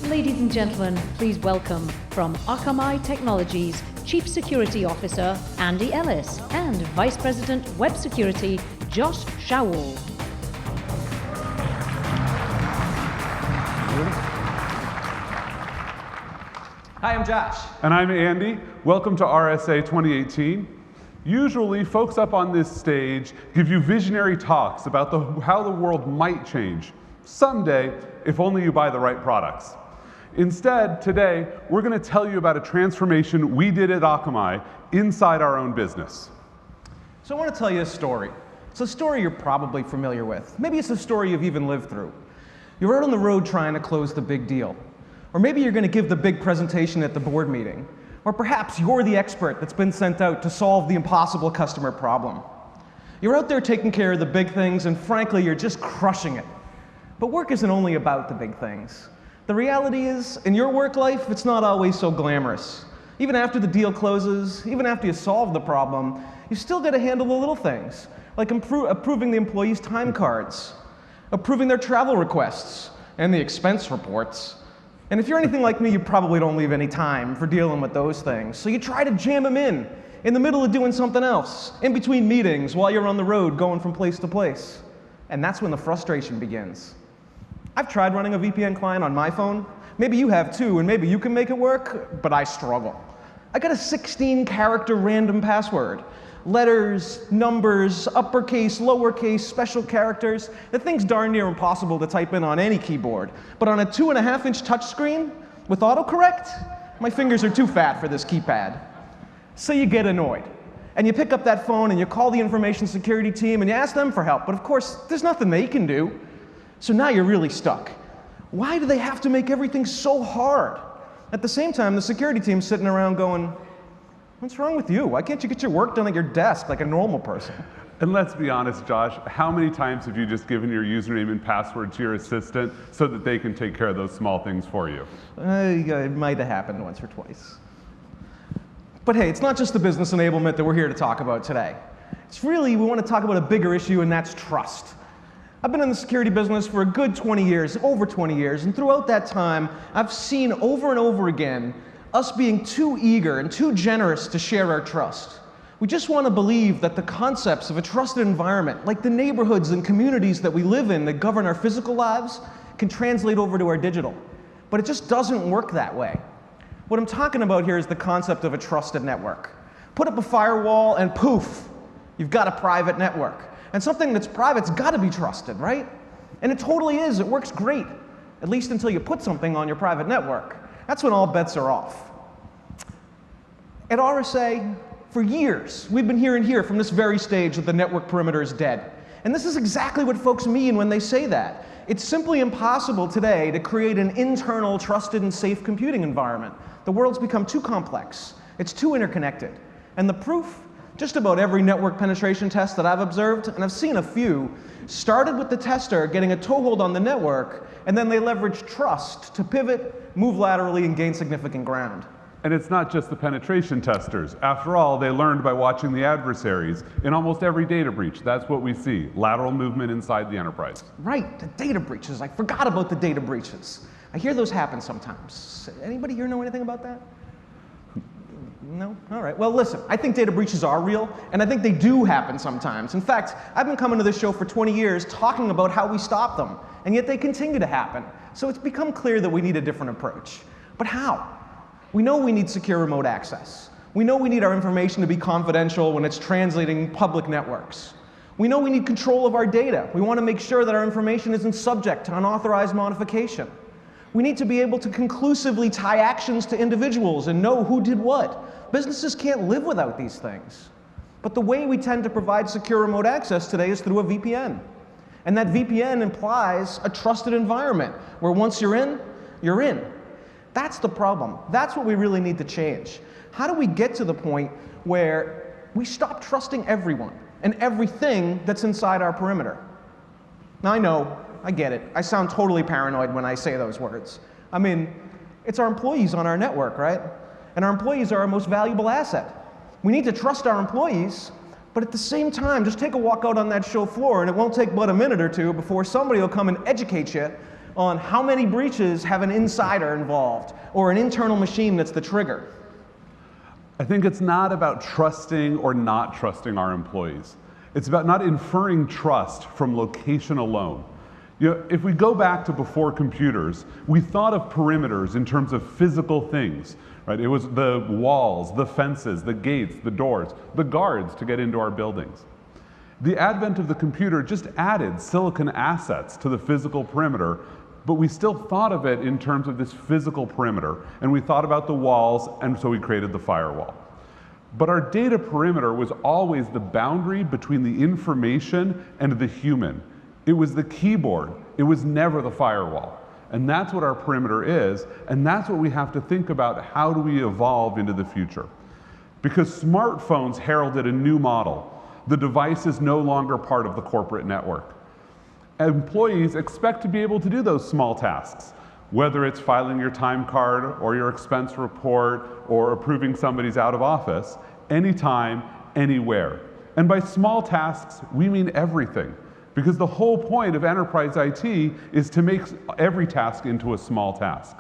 Ladies and gentlemen, please welcome from Akamai Technologies Chief Security Officer Andy Ellis and Vice President Web Security Josh Shaul. Hi, I'm Josh. And I'm Andy. Welcome to RSA 2018. Usually, folks up on this stage give you visionary talks about how the world might change someday if only you buy the right products. Instead, today, we're going to tell you about a transformation we did at Akamai inside our own business. So I want to tell you a story. It's a story you're probably familiar with. Maybe it's a story you've even lived through. You're out on the road trying to close the big deal. Or maybe you're going to give the big presentation at the board meeting. Or perhaps you're the expert that's been sent out to solve the impossible customer problem. You're out there taking care of the big things, and frankly, you're just crushing it. But work isn't only about the big things. The reality is, in your work life, it's not always so glamorous. Even after the deal closes, even after you solve the problem, you still got to handle the little things, like approving the employees' time cards, approving their travel requests, and the expense reports. And if you're anything like me, you probably don't leave any time for dealing with those things. So you try to jam them in the middle of doing something else, in between meetings, while you're on the road going from place to place. And that's when the frustration begins. I've tried running a VPN client on my phone. Maybe you have too, and maybe you can make it work, but I struggle. I got a 16-character random password. Letters, numbers, uppercase, lowercase, special characters. The thing's darn near impossible to type in on any keyboard. But on a 2.5-inch touchscreen with autocorrect, my fingers are too fat for this keypad. So you get annoyed. And you pick up that phone and you call the information security team and you ask them for help. But of course, there's nothing they can do. So now you're really stuck. Why do they have to make everything so hard? At the same time, the security team's sitting around going, what's wrong with you? Why can't you get your work done at your desk like a normal person? And let's be honest, Josh, how many times have you just given your username and password to your assistant so that they can take care of those small things for you? It might have happened once or twice. But hey, it's not just the business enablement that we're here to talk about today. It's really, we want to talk about a bigger issue, and that's trust. I've been in the security business for a good 20 years, over 20 years, and throughout that time, I've seen over and over again us being too eager and too generous to share our trust. We just want to believe that the concepts of a trusted environment, like the neighborhoods and communities that we live in that govern our physical lives, can translate over to our digital. But it just doesn't work that way. What I'm talking about here is the concept of a trusted network. Put up a firewall and poof, you've got a private network. And something that's private's got to be trusted, right? And it totally is. It works great, at least until you put something on your private network. That's when all bets are off. At RSA, for years, we've been hearing here from this very stage that the network perimeter is dead. And this is exactly what folks mean when they say that. It's simply impossible today to create an internal, trusted, and safe computing environment. The world's become too complex. It's too interconnected. And the proof? Just about every network penetration test that I've observed, and I've seen a few, started with the tester getting a toehold on the network, and then they leveraged trust to pivot, move laterally, and gain significant ground. And it's not just the penetration testers. After all, they learned by watching the adversaries. In almost every data breach, that's what we see, lateral movement inside the enterprise. Right, the data breaches. I forgot about the data breaches. I hear those happen sometimes. Anybody here know anything about that? No? All right. Well, listen, I think data breaches are real, and I think they do happen sometimes. In fact, I've been coming to this show for 20 years talking about how we stop them, and yet they continue to happen. So it's become clear that we need a different approach. But how? We know we need secure remote access. We know we need our information to be confidential when it's translating public networks. We know we need control of our data. We want to make sure that our information isn't subject to unauthorized modification. We need to be able to conclusively tie actions to individuals and know who did what. Businesses can't live without these things. But the way we tend to provide secure remote access today is through a VPN. And that VPN implies a trusted environment where once you're in, you're in. That's the problem. That's what we really need to change. How do we get to the point where we stop trusting everyone and everything that's inside our perimeter? Now, I know, I get it. I sound totally paranoid when I say those words. I mean, it's our employees on our network, right? And our employees are our most valuable asset. We need to trust our employees, but at the same time, just take a walk out on that show floor, and it won't take but a minute or two before somebody will come and educate you on how many breaches have an insider involved, or an internal machine that's the trigger. I think it's not about trusting or not trusting our employees. It's about not inferring trust from location alone. You know, if we go back to before computers, we thought of perimeters in terms of physical things, right? It was the walls, the fences, the gates, the doors, the guards to get into our buildings. The advent of the computer just added silicon assets to the physical perimeter, but we still thought of it in terms of this physical perimeter, and we thought about the walls, and so we created the firewall. But our data perimeter was always the boundary between the information and the human. It was the keyboard. It was never the firewall. And that's what our perimeter is, and that's what we have to think about. How do we evolve into the future? Because smartphones heralded a new model. The device is no longer part of the corporate network. Employees expect to be able to do those small tasks, whether it's filing your time card or your expense report or approving somebody's out of office, anytime, anywhere. And by small tasks, we mean everything. Because the whole point of enterprise IT is to make every task into a small task.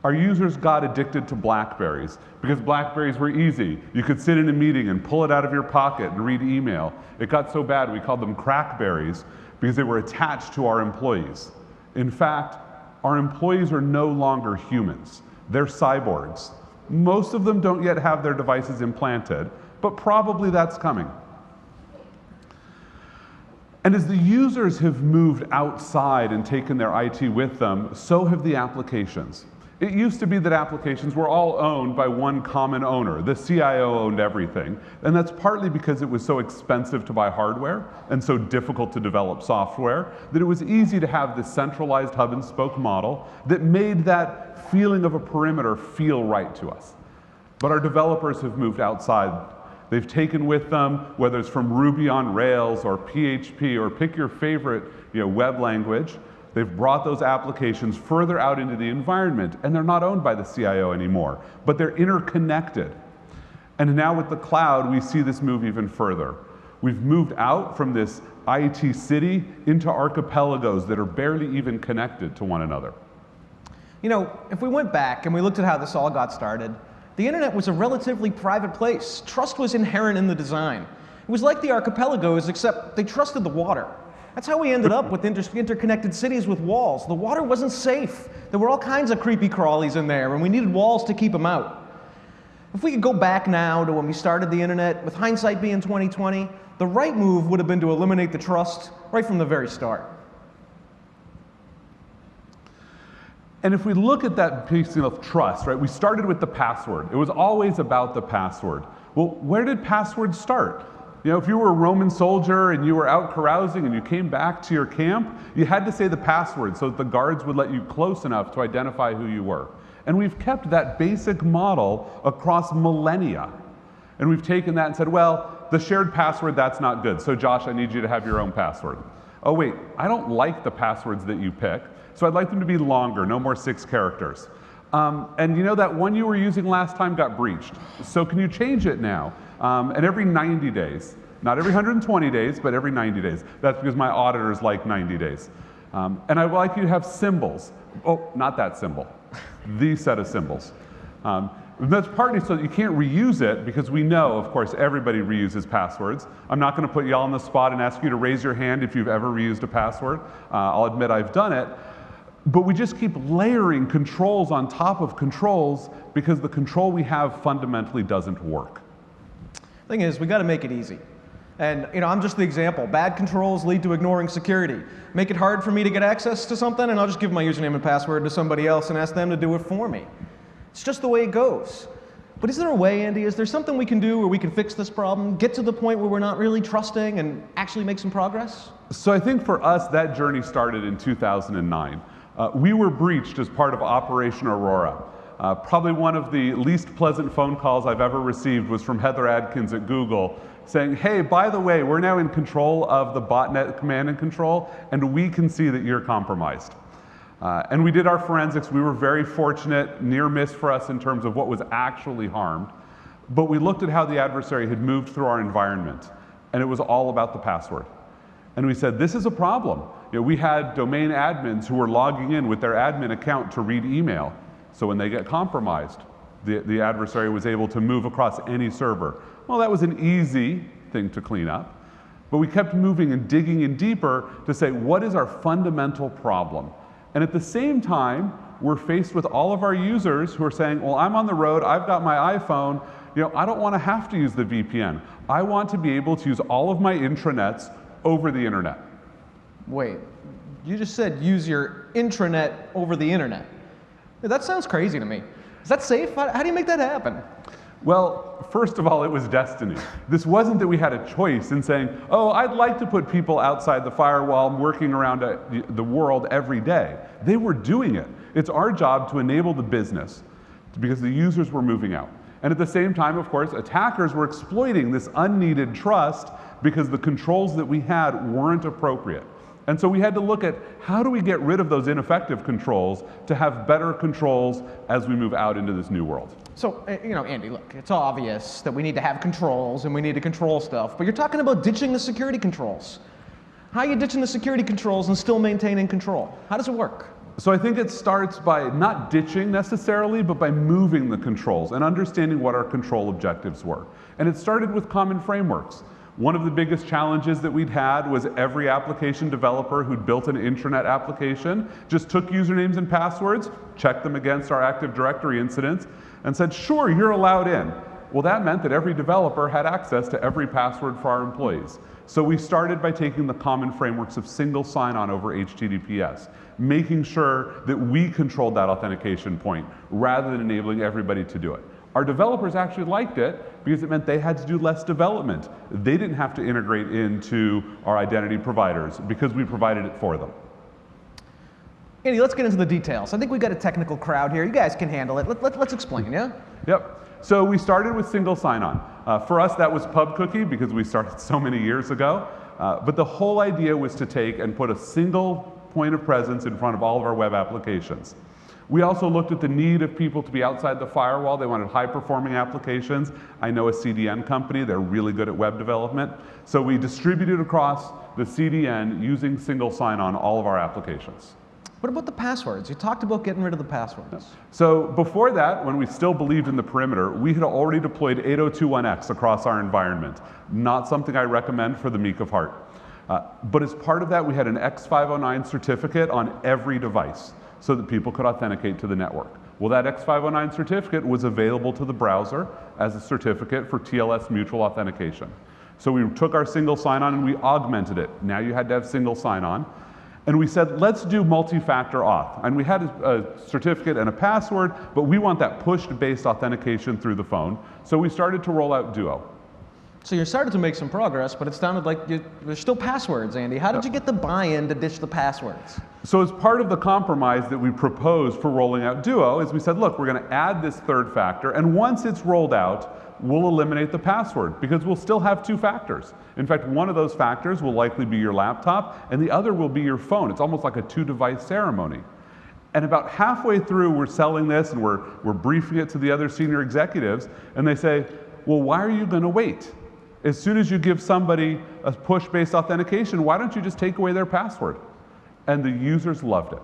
Our users got addicted to BlackBerries because BlackBerries were easy. You could sit in a meeting and pull it out of your pocket and read email. It got so bad we called them crackberries because they were attached to our employees. In fact, our employees are no longer humans. They're cyborgs. Most of them don't yet have their devices implanted, but probably that's coming. And as the users have moved outside and taken their IT with them, so have the applications. It used to be that applications were all owned by one common owner. The CIO owned everything. And that's partly because it was so expensive to buy hardware and so difficult to develop software that it was easy to have this centralized hub and spoke model that made that feeling of a perimeter feel right to us. But our developers have moved outside. They've taken with them, whether it's from Ruby on Rails or PHP or pick your favorite web language, they've brought those applications further out into the environment, and they're not owned by the CIO anymore, but they're interconnected. And now with the cloud, we see this move even further. We've moved out from this IT city into archipelagos that are barely even connected to one another. You know, if we went back and we looked at how this all got started, the internet was a relatively private place. Trust was inherent in the design. It was like the archipelagos, except they trusted the water. That's how we ended up with interconnected cities with walls. The water wasn't safe. There were all kinds of creepy crawlies in there, and we needed walls to keep them out. If we could go back now to when we started the internet, with hindsight being 2020, the right move would have been to eliminate the trust right from the very start. And if we look at that piece of trust, right, we started with the password. It was always about the password. Well, where did passwords start? You know, if you were a Roman soldier and you were out carousing and you came back to your camp, you had to say the password so that the guards would let you close enough to identify who you were. And we've kept that basic model across millennia. And we've taken that and said, well, the shared password, that's not good. So Josh, I need you to have your own password. Oh wait, I don't like the passwords that you pick, so I'd like them to be longer, no more 6 characters. And you know that one you were using last time got breached. So can you change it now? And every 90 days, not every 120 days, but every 90 days. That's because my auditors like 90 days. And I would like you to have symbols. Oh, not that symbol, the set of symbols. That's partly so that you can't reuse it, because we know, of course, everybody reuses passwords. I'm not going to put you all on the spot and ask you to raise your hand if you've ever reused a password. I'll admit I've done it. But we just keep layering controls on top of controls because the control we have fundamentally doesn't work. Thing is, we got to make it easy. And I'm just the example. Bad controls lead to ignoring security. Make it hard for me to get access to something, and I'll just give my username and password to somebody else and ask them to do it for me. It's just the way it goes. But is there a way, Andy? Is there something we can do where we can fix this problem, get to the point where we're not really trusting and actually make some progress? So I think for us, that journey started in 2009. We were breached as part of Operation Aurora. Probably one of the least pleasant phone calls I've ever received was from Heather Adkins at Google saying, hey, by the way, we're now in control of the botnet command and control, and we can see that you're compromised. And we did our forensics. We were very fortunate, near miss for us in terms of what was actually harmed. But we looked at how the adversary had moved through our environment, and it was all about the password. And we said, this is a problem. We had domain admins who were logging in with their admin account to read email. So when they get compromised, the adversary was able to move across any server. Well, that was an easy thing to clean up. But we kept moving and digging in deeper to say, what is our fundamental problem? And at the same time, we're faced with all of our users who are saying, well, I'm on the road, I've got my iPhone, I don't want to have to use the VPN. I want to be able to use all of my intranets over the internet. Wait, you just said use your intranet over the internet. That sounds crazy to me. Is that safe? How do you make that happen? Well, first of all, it was destiny. This wasn't that we had a choice in saying, oh, I'd like to put people outside the firewall working around the world every day. They were doing it. It's our job to enable the business because the users were moving out. And at the same time, of course, attackers were exploiting this unneeded trust because the controls that we had weren't appropriate. And so we had to look at how do we get rid of those ineffective controls to have better controls as we move out into this new world. So, Andy, look, it's obvious that we need to have controls and we need to control stuff, but you're talking about ditching the security controls. How are you ditching the security controls and still maintaining control? How does it work? So I think it starts by not ditching necessarily, but by moving the controls and understanding what our control objectives were. And it started with common frameworks. One of the biggest challenges that we'd had was every application developer who'd built an intranet application just took usernames and passwords, checked them against our Active Directory incidents, and said, sure, you're allowed in. Well, that meant that every developer had access to every password for our employees. So we started by taking the common frameworks of single sign-on over HTTPS, making sure that we controlled that authentication point rather than enabling everybody to do it. Our developers actually liked it because it meant they had to do less development. They didn't have to integrate into our identity providers because we provided it for them. Andy, let's get into the details. I think we've got a technical crowd here. You guys can handle it. Let's explain, yeah? Yep. So we started with single sign-on. For us, that was PubCookie because we started so many years ago. But the whole idea was to take and put a single point of presence in front of all of our web applications. We also looked at the need of people to be outside the firewall. They wanted high-performing applications. I know a CDN company. They're really good at web development. So we distributed across the CDN using single sign-on all of our applications. What about the passwords? You talked about getting rid of the passwords. So before that, when we still believed in the perimeter, we had already deployed 802.1x across our environment. Not something I recommend for the meek of heart. But as part of that, we had an X509 certificate on every device so that people could authenticate to the network. Well, that X509 certificate was available to the browser as a certificate for TLS mutual authentication. So we took our single sign-on and we augmented it. Now you had to have single sign-on. And we said, let's do multi-factor auth. And we had a certificate and a password, but we want that push-based authentication through the phone. So we started to roll out Duo. So you started to make some progress, but it sounded like there's still passwords, Andy. How did you get the buy-in to ditch the passwords? So as part of the compromise that we proposed for rolling out Duo is we said, look, we're going to add this third factor, and once it's rolled out, we'll eliminate the password because we'll still have two factors. In fact, one of those factors will likely be your laptop, and the other will be your phone. It's almost like a two-device ceremony. And about halfway through, we're selling this, and we're briefing it to the other senior executives, and they say, well, why are you going to wait? As soon as you give somebody a push-based authentication, why don't you just take away their password? And the users loved it.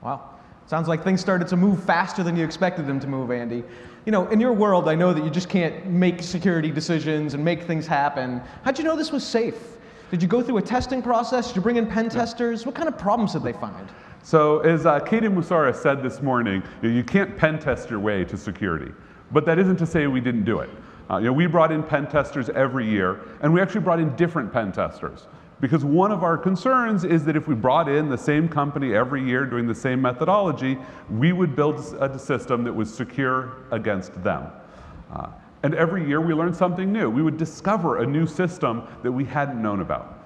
Wow. Sounds like things started to move faster than you expected them to move, Andy. You know, in your world, I know that you just can't make security decisions and make things happen. How'd you know this was safe? Did you go through a testing process? Did you bring in pen testers? What kind of problems did they find? So as Katie Musara said this morning, you can't pen test your way to security. But that isn't to say we didn't do it. We brought in pen testers every year, and we actually brought in different pen testers. Because one of our concerns is that if we brought in the same company every year doing the same methodology, we would build a system that was secure against them. And every year we learned something new. We would discover a new system that we hadn't known about.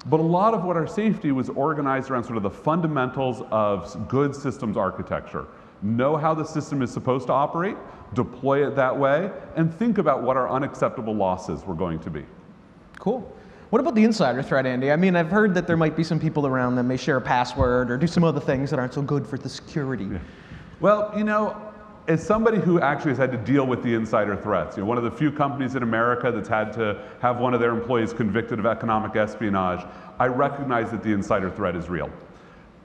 But a lot of what our safety was organized around sort of the fundamentals of good systems architecture. Know how the system is supposed to operate, deploy it that way, and think about what our unacceptable losses were going to be. Cool. What about the insider threat, Andy? I mean, I've heard that there might be some people around that may share a password or do some other things that aren't so good for the security. Yeah. Well, you know, as somebody who actually has had to deal with the insider threats, one of the few companies in America that's had to have one of their employees convicted of economic espionage, I recognize that the insider threat is real.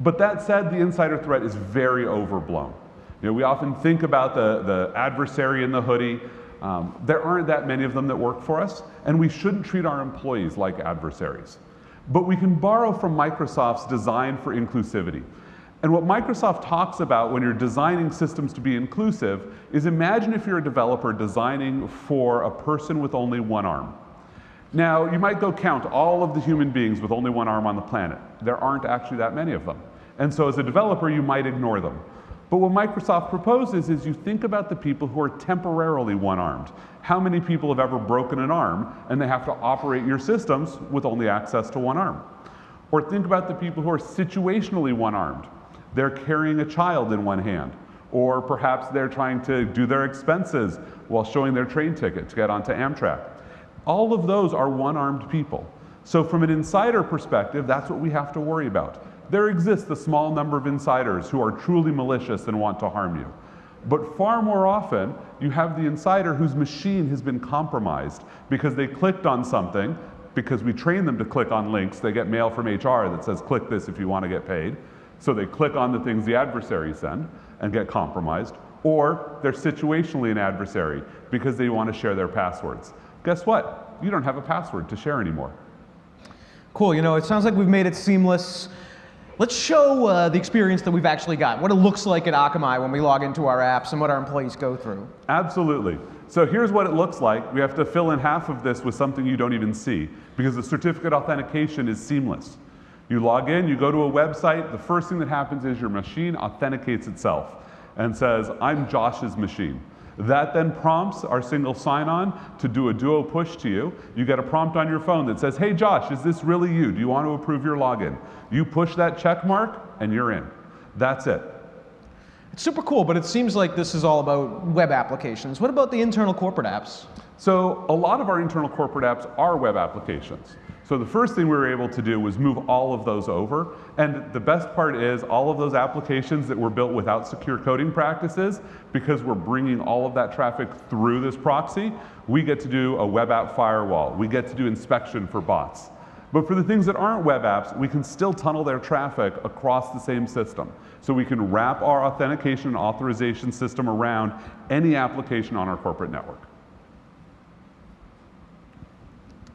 But that said, the insider threat is very overblown. We often think about the adversary in the hoodie. There aren't that many of them that work for us, and we shouldn't treat our employees like adversaries. But we can borrow from Microsoft's design for inclusivity. And what Microsoft talks about when you're designing systems to be inclusive is, imagine if you're a developer designing for a person with only one arm. Now, you might go count all of the human beings with only one arm on the planet. There aren't actually that many of them. And so as a developer, you might ignore them. But what Microsoft proposes is you think about the people who are temporarily one-armed. How many people have ever broken an arm and they have to operate your systems with only access to one arm? Or think about the people who are situationally one-armed. They're carrying a child in one hand. Or perhaps they're trying to do their expenses while showing their train ticket to get onto Amtrak. All of those are one-armed people. So from an insider perspective, that's what we have to worry about. There exists a small number of insiders who are truly malicious and want to harm you. But far more often, you have the insider whose machine has been compromised because they clicked on something, because we train them to click on links. They get mail from HR that says, click this if you want to get paid. So they click on the things the adversaries send and get compromised. Or they're situationally an adversary because they want to share their passwords. Guess what? You don't have a password to share anymore. Cool, it sounds like we've made it seamless. Let's show the experience that we've actually got, what it looks like at Akamai when we log into our apps and what our employees go through. Absolutely. So here's what it looks like. We have to fill in half of this with something you don't even see, because the certificate authentication is seamless. You log in, you go to a website, the first thing that happens is your machine authenticates itself and says, I'm Josh's machine. That then prompts our single sign-on to do a Duo push to you. You get a prompt on your phone that says, hey Josh, is this really you? Do you want to approve your login? You push that check mark and you're in. That's it. It's super cool, but it seems like this is all about web applications. What about the internal corporate apps? So a lot of our internal corporate apps are web applications. So the first thing we were able to do was move all of those over. And the best part is all of those applications that were built without secure coding practices, because we're bringing all of that traffic through this proxy, we get to do a web app firewall. We get to do inspection for bots. But for the things that aren't web apps, we can still tunnel their traffic across the same system. So we can wrap our authentication and authorization system around any application on our corporate network.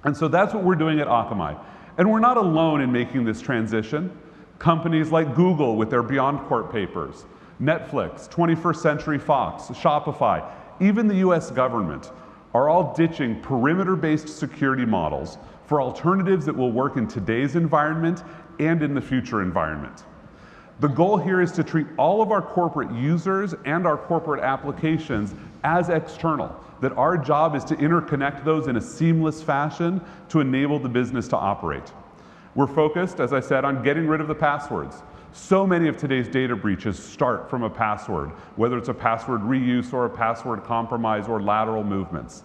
And so that's what we're doing at Akamai. And we're not alone in making this transition. Companies like Google with their BeyondCorp papers, Netflix, 21st Century Fox, Shopify, even the US government are all ditching perimeter-based security models for alternatives that will work in today's environment and in the future environment. The goal here is to treat all of our corporate users and our corporate applications as external, that our job is to interconnect those in a seamless fashion to enable the business to operate. We're focused, as I said, on getting rid of the passwords. So many of today's data breaches start from a password, whether it's a password reuse or a password compromise or lateral movements.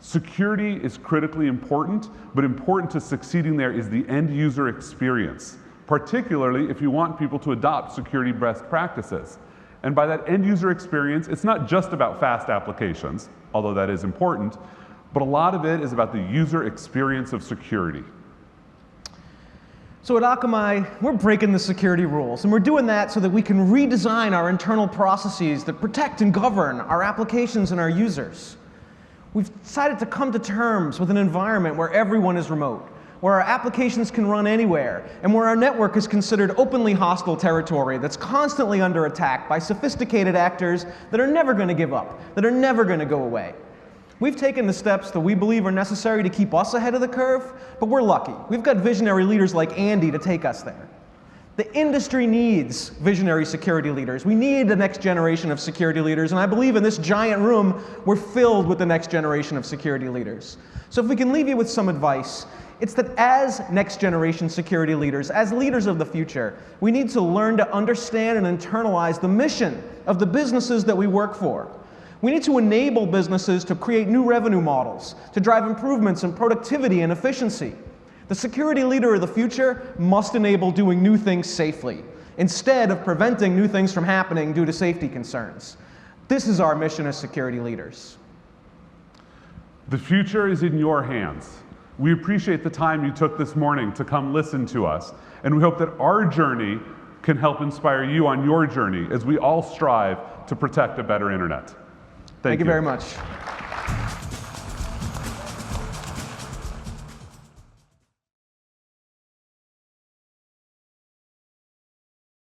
Security is critically important, but important to succeeding there is the end user experience, particularly if you want people to adopt security best practices. And by that end user experience, it's not just about fast applications, although that is important, but a lot of it is about the user experience of security. So at Akamai, we're breaking the security rules, and we're doing that so that we can redesign our internal processes that protect and govern our applications and our users. We've decided to come to terms with an environment where everyone is remote, where our applications can run anywhere, and where our network is considered openly hostile territory that's constantly under attack by sophisticated actors that are never going to give up, that are never going to go away. We've taken the steps that we believe are necessary to keep us ahead of the curve, but we're lucky. We've got visionary leaders like Andy to take us there. The industry needs visionary security leaders. We need the next generation of security leaders, and I believe in this giant room, we're filled with the next generation of security leaders. So if we can leave you with some advice, it's that as next generation security leaders, as leaders of the future, we need to learn to understand and internalize the mission of the businesses that we work for. We need to enable businesses to create new revenue models, to drive improvements in productivity and efficiency. The security leader of the future must enable doing new things safely, instead of preventing new things from happening due to safety concerns. This is our mission as security leaders. The future is in your hands. We appreciate the time you took this morning to come listen to us, and we hope that our journey can help inspire you on your journey as we all strive to protect a better internet. Thank you very much.